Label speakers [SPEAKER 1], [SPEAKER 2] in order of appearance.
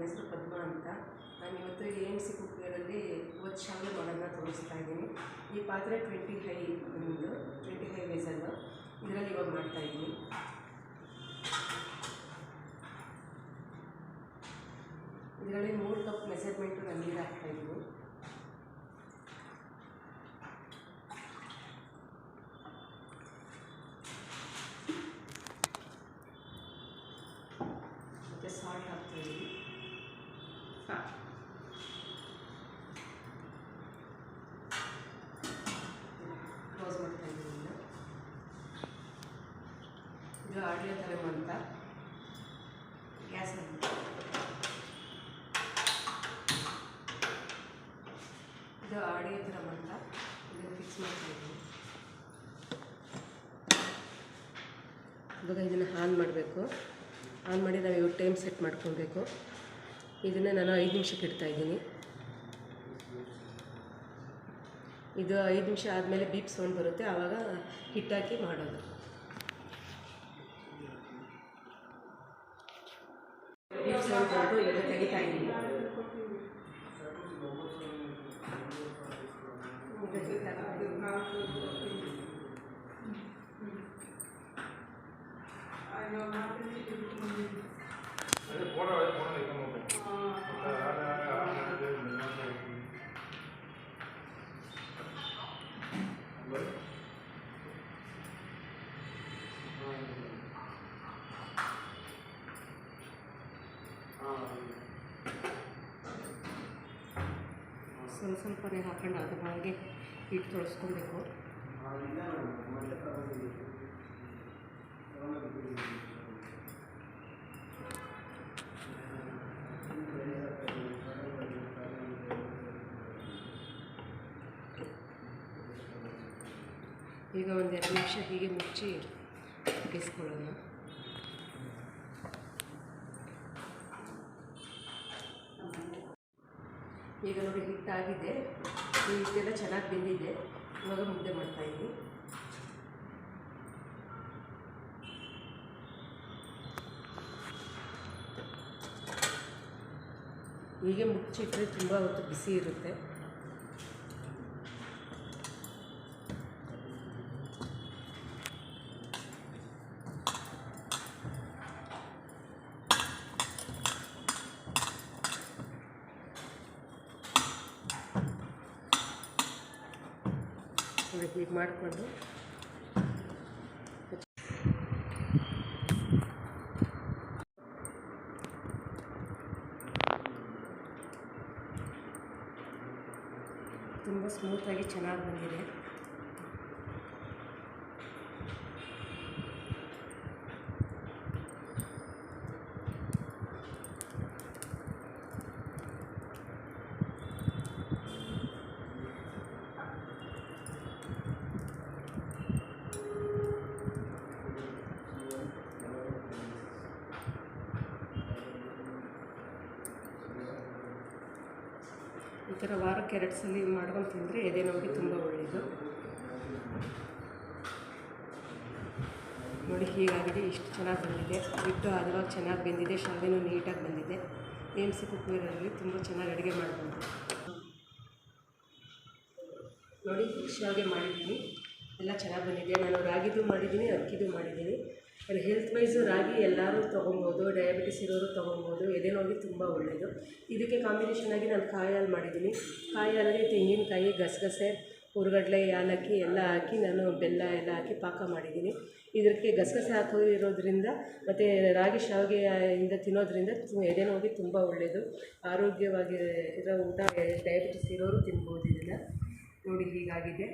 [SPEAKER 1] ಹೆಸರು ಪದ್ಮ ಅಂತ. ನಾನಿವತ್ತು AMC ಕುಕ್ವೇರಲ್ಲಿ ಒಂದು ಶಾವಿಗೆ ಮಾಡೋದನ್ನ ತೋರಿಸ್ತಾ ಇದ್ದೀನಿ. ಈ ಪಾತ್ರೆ 20 ಹೈ ವೇಸಲ್ಲು, ಇದರಲ್ಲಿ ಇವಾಗ ಮಾಡ್ತಾಯಿದ್ದೀನಿ. ಇದರಲ್ಲಿ 3 ಕಪ್ ಮೆಸರ್ಮೆಂಟು ನಾನು ನೀರು ಹಾಕ್ತಾಯಿದ್ದೀನಿ. ಮತ್ತು ಸಾಲ್ಟ್ ಹಾಕ್ತಾಯಿದ್ದೀನಿ. ಕ್ಲೋಸ್ ಮಾಡ್ತಾಯಿದ್ದೀನಿ. ಇದು ಆಡಿಯೋ ಥರ ಅಂತ ಗ್ಯಾಸ್ ಇದು ಆಡಿಯೋ ಥರ ಅಂತ ಇದನ್ನು ಫಿಕ್ಸ್ ಮಾಡ್ತಾಯಿದ್ದೀನಿ. ಇವಾಗ ಇದನ್ನು ಆನ್ ಮಾಡಬೇಕು. ಆನ್ ಮಾಡಿ ನಾವು ಇವಾಗ ಟೈಮ್ ಸೆಟ್ ಮಾಡ್ಕೊಬೇಕು. ಇದನ್ನು ನಾನು 5 ನಿಮಿಷಕ್ಕೆ ಇಡ್ತಾಯಿದ್ದೀನಿ. ಇದು 5 ನಿಮಿಷ ಆದಮೇಲೆ ಬೀಪ್ ಸೌಂಡ್ ಬರುತ್ತೆ, ಆವಾಗ ಹಿಟ್ಟಾಕಿ ಮಾಡೋದು. ಬೀಪ್ ಸೌಂಡ್ ಬಂದು ಈಗ ತೆಗಿತಾ ಇದ್ದೀನಿ. ಸ್ವಲ್ಪನೇ ಹಾಕೊಂಡು ಅದ್ರ ಹಾಗೆ ಹಿಟ್ಟು ತೊಳಸ್ಕೊಬೇಕು. ಈಗ ಒಂದು 2 ನಿಮಿಷ ಹೀಗೆ ಮುಚ್ಚಿ ಬೇಯಿಸ್ಕೊಳ್ಳೋಣ. ಈಗ ನೋಡಿ ಹಿಟ್ಟಾಗಿದೆ, ಈ ಹಿಟ್ಟೆಲ್ಲ ಚೆನ್ನಾಗಿ ಬೆಂದಿದೆ. ಇವಾಗ ಮುದ್ದೆ ಮಾಡ್ತಾಯಿದ್ದೀನಿ. ಹೀಗೆ ಮುಚ್ಚಿಟ್ರೆ ತುಂಬ ಹೊತ್ತು ಬಿಸಿ ಇರುತ್ತೆ. ಹೀಗೆ ಮಾಡಿಕೊಂಡು ತುಂಬ ಸ್ಮೂತಾಗಿ ಚೆನ್ನಾಗಿ ಬಂದಿದೆ. ಈ ಥರ ವಾರಕ್ಕೆ 2 ಸಲ ಮಾಡ್ಕೊಂಡು ತಿಂದರೆ ಎದೆ ನೋವಿಗೆ ತುಂಬ ಒಳ್ಳೆಯದು. ನೋಡಿ ಹೀಗಾಗಿದೆ, ಇಷ್ಟು ಚೆನ್ನಾಗಿ ಬಂದಿದೆ. ಹಿಟ್ಟು ಹದವಾಗಿ ಚೆನ್ನಾಗಿ ಬೆಂದಿದೆ, ಶಾವಿಗೆನೂ ನೀಟಾಗಿ ಬಂದಿದೆ. AMC ಕುಕ್ವೇರಲ್ಲಿ ತುಂಬ ಚೆನ್ನಾಗಿ ಅಡುಗೆ ಮಾಡ್ಬೋದು. ನೋಡಿ ಶಾವಿಗೆ ಮಾಡಿದ್ದೀನಿ, ಎಲ್ಲ ಚೆನ್ನಾಗಿ ಬಂದಿದೆ. ನಾನು ರಾಗಿದು ಮಾಡಿದ್ದೀನಿ, ಅಕ್ಕಿದು ಮಾಡಿದ್ದೀನಿ. ಹೆಲ್ತ್ ವೈಸು ರಾಗಿ ಎಲ್ಲರೂ ತೊಗೊಬೋದು, ಡಯಾಬಿಟಿಸ್ ಇರೋರು ತೊಗೊಬೋದು, ಎದೆ ನೋವಿಗೆ ತುಂಬ ಒಳ್ಳೆಯದು. ಇದಕ್ಕೆ ಕಾಂಬಿನೇಷನ್ ಆಗಿ ನಾನು ಕಾಯಿ ಹಾಲು ಮಾಡಿದ್ದೀನಿ. ಕಾಯಿ ಹಾಲಿಗೆ ತೆಂಗಿನಕಾಯಿ, ಗಸಗಸೆ, ಹುರ್ಗಡ್ಲೆ, ಯಾಲಕ್ಕಿ ಎಲ್ಲ ಹಾಕಿ ನಾನು ಬೆಲ್ಲ ಎಲ್ಲ ಹಾಕಿ ಪಾಕ ಮಾಡಿದ್ದೀನಿ. ಇದಕ್ಕೆ ಗಸಗಸೆ ಹಾಕಿರೋದ್ರಿಂದ ಮತ್ತು ರಾಗಿ ಶಾವಿಗೆಯಿಂದ ತಿನ್ನೋದ್ರಿಂದ ಎದೆ ನೋವಿಗೆ ತುಂಬ ಒಳ್ಳೆಯದು. ಆರೋಗ್ಯವಾಗಿ ಇರೋ ಊಟ ಡಯಾಬಿಟಿಸ್ ಇರೋರು ತಿನ್ಬೋದು ಇದನ್ನು. ನೋಡಿ ಹೀಗಾಗಿದೆ.